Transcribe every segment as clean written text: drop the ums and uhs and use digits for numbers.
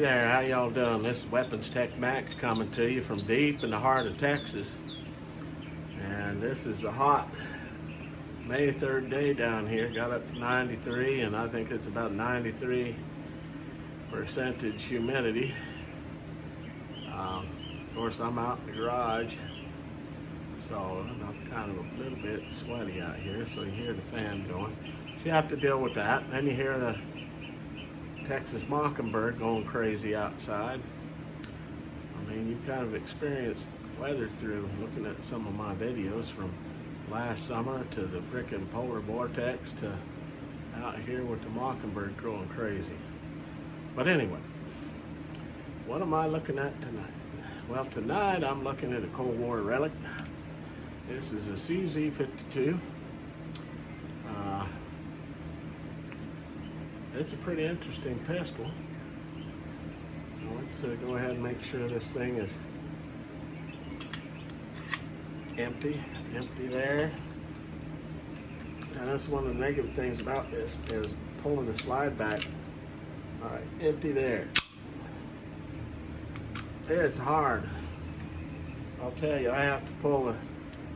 there, how y'all doing? This is Weapons Tech Max coming to you from deep in the heart of Texas. And this is a hot May 3rd day down here. Got up to 93, and I think it's about 93% humidity. Of course, I'm out in the garage, so I'm kind of a little bit sweaty out here, so you hear the fan going. So you have to deal with that. Then you hear the Texas mockingbird going crazy outside. I mean, you've kind of experienced weather through looking at some of my videos from last summer to the frickin' polar vortex to out here with the mockingbird going crazy. But anyway, what am I looking at tonight? Well, tonight I'm looking at a Cold War relic. This is a CZ52. It's a pretty interesting pistol. Now let's go ahead and make sure this thing is empty there. And that's one of the negative things about this is pulling the slide back. All right, empty there. It's hard. I'll tell you, I have to pull the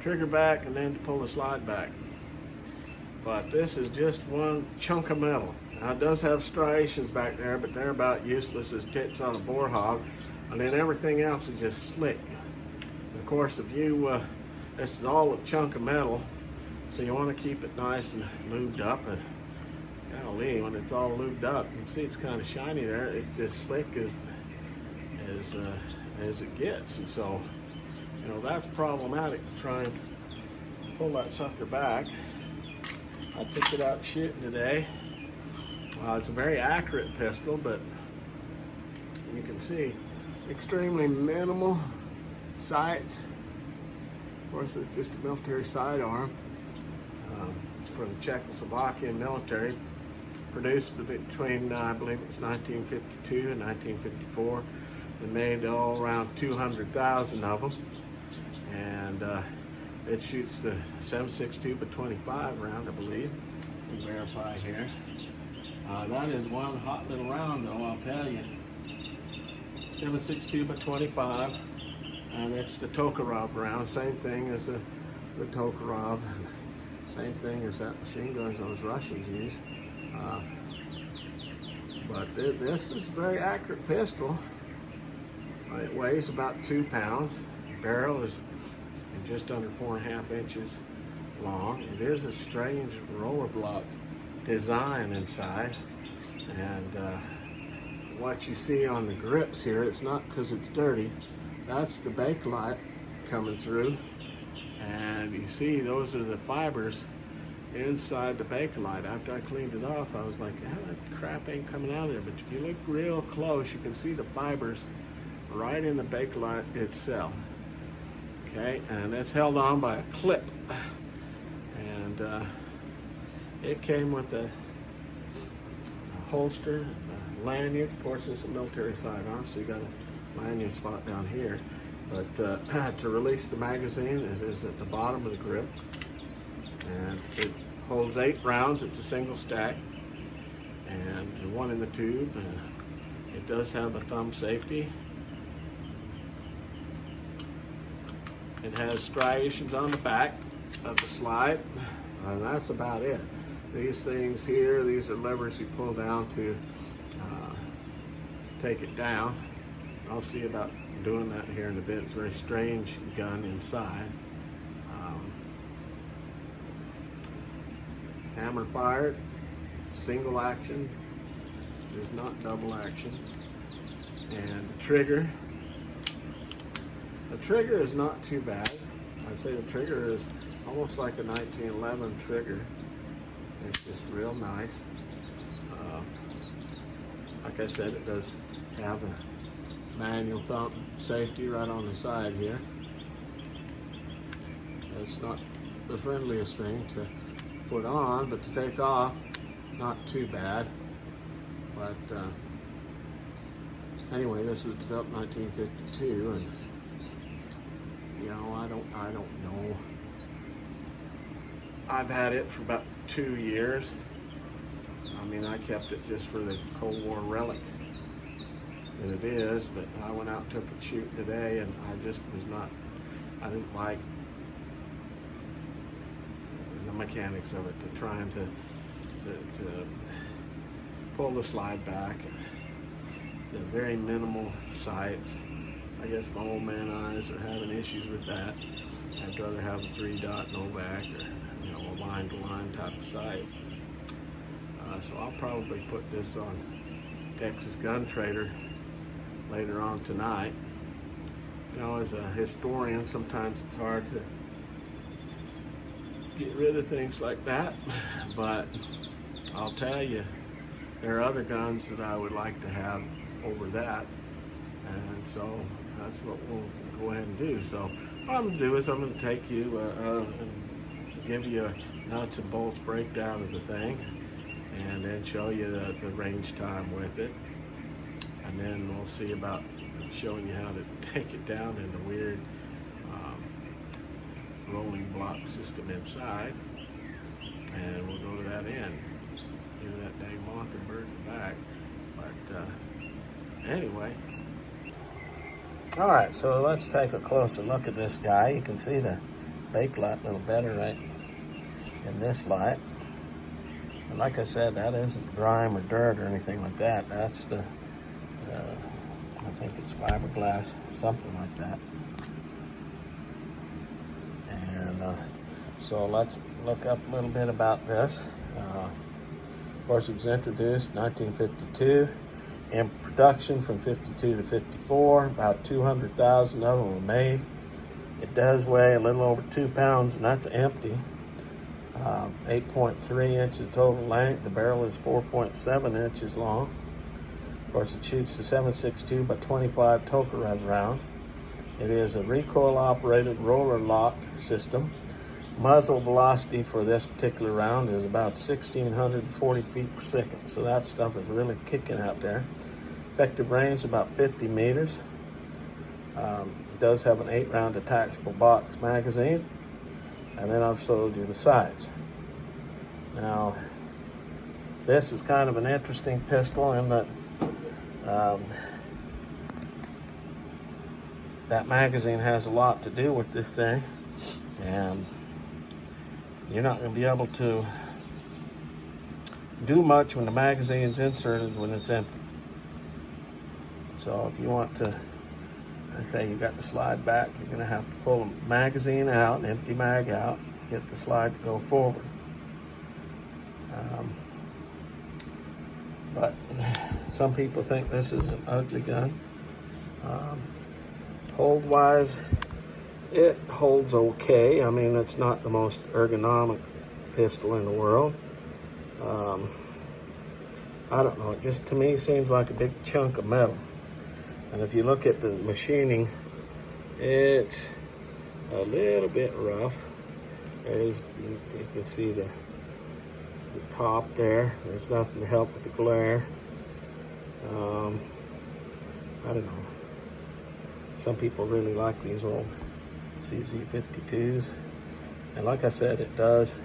trigger back and then to pull the slide back. But this is just one chunk of metal. Now it does have striations back there, but they're about useless as tits on a boar hog. And then everything else is just slick. And of course, if you, this is all a chunk of metal, so you want to keep it nice and lubed up. And golly, when it's all lubed up, you can see it's kind of shiny there. It's just slick as it gets, and so that's problematic to try and pull that sucker back. I took it out shooting today. It's a very accurate pistol, but you can see extremely minimal sights. Of course, it's just a military sidearm for the Czechoslovakian military, produced between I believe it was 1952 and 1954. They made around 200,000 of them, and it shoots the 7.62 by 25 round, I believe. Let me verify here. That is one hot little round, though, I'll tell you. 7.62 by 25, and it's the Tokarov round. Same thing as the Tokarov, same thing as that machine guns those Russians use. But this is a very accurate pistol. It weighs about 2 pounds. The barrel is just under 4.5 inches long. It is a strange roller block design inside. And what you see on the grips here, it's not because it's dirty. That's the bakelite coming through. And you see those are the fibers inside the bakelite. After I cleaned it off, I was like, that crap ain't coming out of there. But if you look real close, you can see the fibers right in the bakelite itself. Okay, and it's held on by a clip, and it came with a holster, a lanyard. Of course, it's a military sidearm, so you got a lanyard spot down here. But to release the magazine is at the bottom of the grip, and it holds 8 rounds. It's a single stack, and one in the tube. It does have a thumb safety. It has striations on the back of the slide, and that's about it. These things here, these are levers you pull down to take it down. I'll see about doing that here in a bit. It's a very strange gun inside. Hammer fired, single action, is not double action. And the trigger is not too bad. I'd say the trigger is almost like a 1911 trigger. It's just real nice. Like I said, it does have a manual thumb safety right on the side here. It's not the friendliest thing to put on, but to take off, not too bad. But anyway, this was developed in 1952, and I don't know. I've had it for about 2 years. I mean, I kept it just for the Cold War relic. than it is, but I went out and took it shooting today, and I didn't like the mechanics of it, to trying to pull the slide back. The very minimal sights. I guess my old man eyes are having issues with that. I'd rather have a 3-dot no back, or a line-to-line type of sight. So I'll probably put this on Texas Gun Trader later on tonight. As a historian, sometimes it's hard to get rid of things like that, but I'll tell you, there are other guns that I would like to have over that, and so that's what we'll go ahead and do. So what I'm going to do is I'm going to take you and give you a nuts and bolts breakdown of the thing, and then show you the range time with it, and then we'll see about showing you how to take it down in the weird rolling block system inside, and we'll go to that end. Hear that dang mockingbird in the back. But anyway. All right, so let's take a closer look at this guy. You can see the backlight a little better right in this light. And like I said, that isn't grime or dirt or anything like that. That's the, I think it's fiberglass, something like that. And so let's look up a little bit about this. Of course, it was introduced in 1952, in production from 52 to 54. About 200,000 of them were made. It does weigh a little over 2 pounds, and that's empty. 8.3 inches total length. The barrel is 4.7 inches long. Of course, it shoots the 7.62 by 25 Tokarev round. It is a recoil-operated roller lock system. Muzzle velocity for this particular round is about 1,640 feet per second, so that stuff is really kicking out there. Effective range about 50 meters. It does have an 8-round detachable box magazine, and then I've showed you the size. Now, this is kind of an interesting pistol in that that magazine has a lot to do with this thing, and you're not going to be able to do much when the magazine's inserted when it's empty. So if you want to, okay, you got the slide back, you're going to have to pull the magazine out, an empty mag out, get the slide to go forward. But some people think this is an ugly gun. Hold wise, it holds okay. I mean, it's not the most ergonomic pistol in the world. I don't know, it just to me seems like a big chunk of metal. And if you look at the machining, it's a little bit rough. You can see the top there. There's nothing to help with the glare. I don't know. Some people really like these old CZ52s. And like I said, it does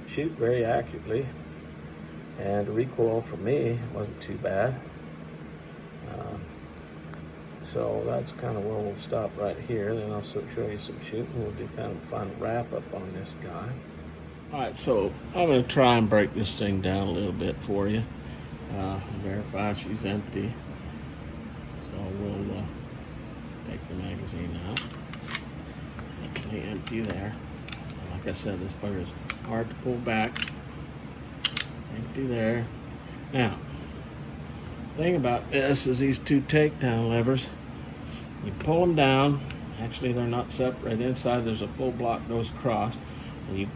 shoot very accurately. And the recoil for me wasn't too bad. So that's kind of where we'll stop right here. Then I'll show you some shooting. We'll do kind of a final wrap up on this guy. All right, so I'm going to try and break this thing down a little bit for you. Verify she's empty. So we'll take the magazine out. Definitely empty there. Like I said, this bird is hard to pull back. Empty there. Now, the thing about this is these two takedown levers. You pull them down. Actually, they're not separate. Inside, there's a full block goes across. And you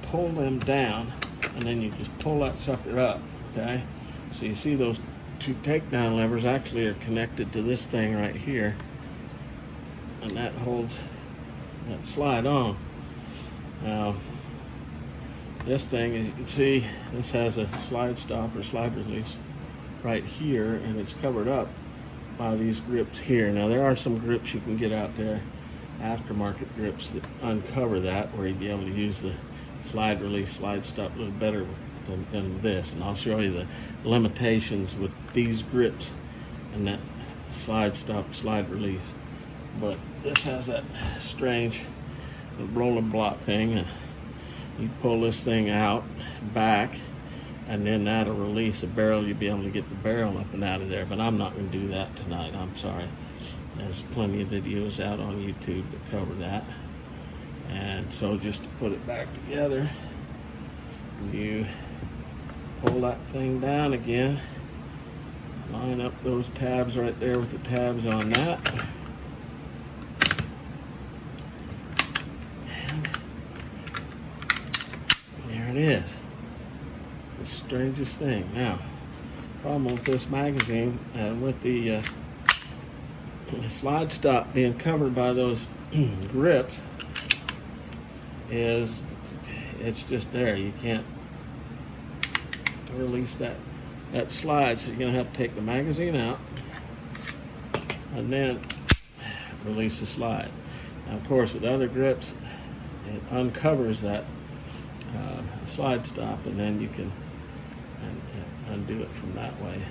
pull them down, and then you just pull that sucker up, okay? So you see those two takedown levers actually are connected to this thing right here, and that holds that slide on. Now, this thing, as you can see, this has a slide stop or slide release right here, and it's covered up by these grips here. Now, there are some grips you can get out there, aftermarket grips that uncover that, where you'd be able to use the slide release, slide stop a little better than this. And I'll show you the limitations with these grips and that slide stop, slide release. But this has that strange rolling block thing, and you pull this thing out back, and then that'll release the barrel. You'll be able to get the barrel up and out of there, but I'm not going to do that tonight. I'm sorry. There's plenty of videos out on YouTube that cover that. And so just to put it back together, you pull that thing down again, line up those tabs right there with the tabs on that. And there it is. The strangest thing. Now, problem with this magazine and with the slide stop being covered by those grips is it's just there. You can't release that slide, so you're going to have to take the magazine out and then release the slide. Now, of course, with other grips, it uncovers that slide stop, and then you can undo it from that way.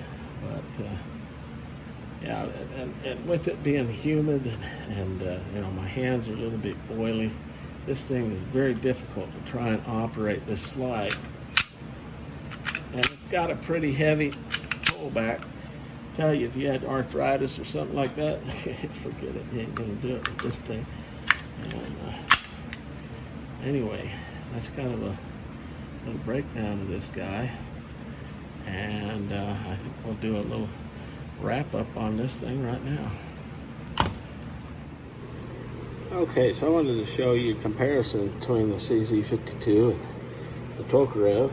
But yeah, and with it being humid and you know, my hands are a little bit oily, this thing is very difficult to try and operate this slide. And it's got a pretty heavy pullback. Tell you, if you had arthritis or something like that, forget it. You ain't gonna do it with this thing. And anyway, that's kind of a little breakdown of this guy. And I think we'll do a little wrap up on this thing right now. Okay, so I wanted to show you a comparison between the CZ52 and the Tokarev.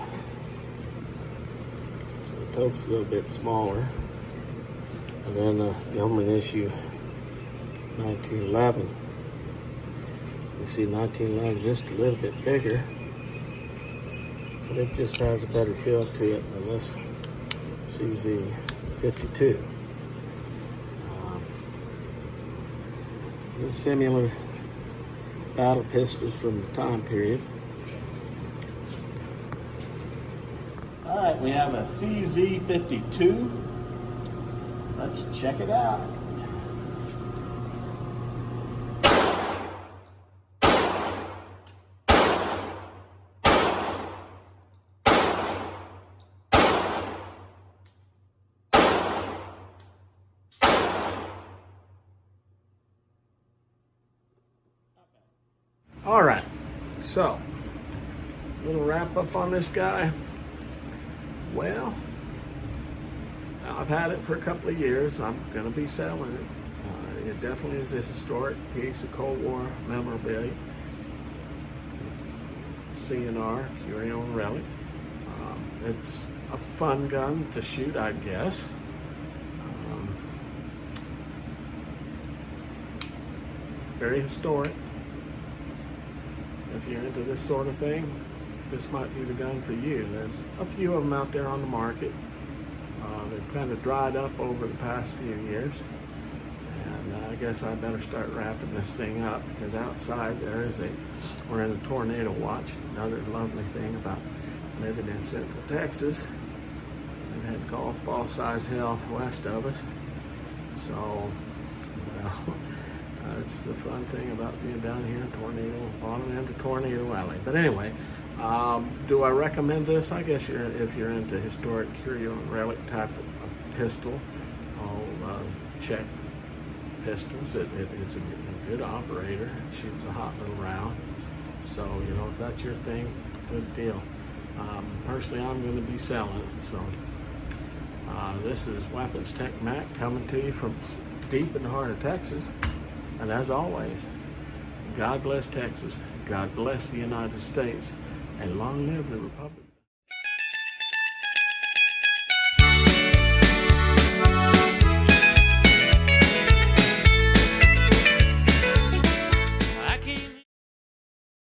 So the Toka's a little bit smaller, and then the government issue 1911. You see 1911 is just a little bit bigger, but it just has a better feel to it than this CZ52. Similar battle pistols from the time period. All right, we have a CZ52. Let's check it out. All right, so a little wrap up on this guy. Well, I've had it for a couple of years. I'm going to be selling it. It definitely is a historic piece of Cold War memorabilia. It's CNR, Curio and Relic. It's a fun gun to shoot, I guess. Very historic. If you're into this sort of thing, this might be the gun for you. There's a few of them out there on the market. They've kind of dried up over the past few years. And I guess I better start wrapping this thing up, because outside we're in a tornado watch. Another lovely thing about living in Central Texas. We've had golf ball size hail west of us. So, well, it's the fun thing about being down here in bottom end of Tornado Alley. But anyway, do I recommend this? I guess if you're into historic Curio and Relic type of pistol, check pistols. It's a good operator. It shoots a hot little round. So, you know, if that's your thing, good deal. Personally, I'm going to be selling it. So, this is Weapons Tech Mac coming to you from deep in the heart of Texas. And as always, God bless Texas, God bless the United States, and long live the Republic.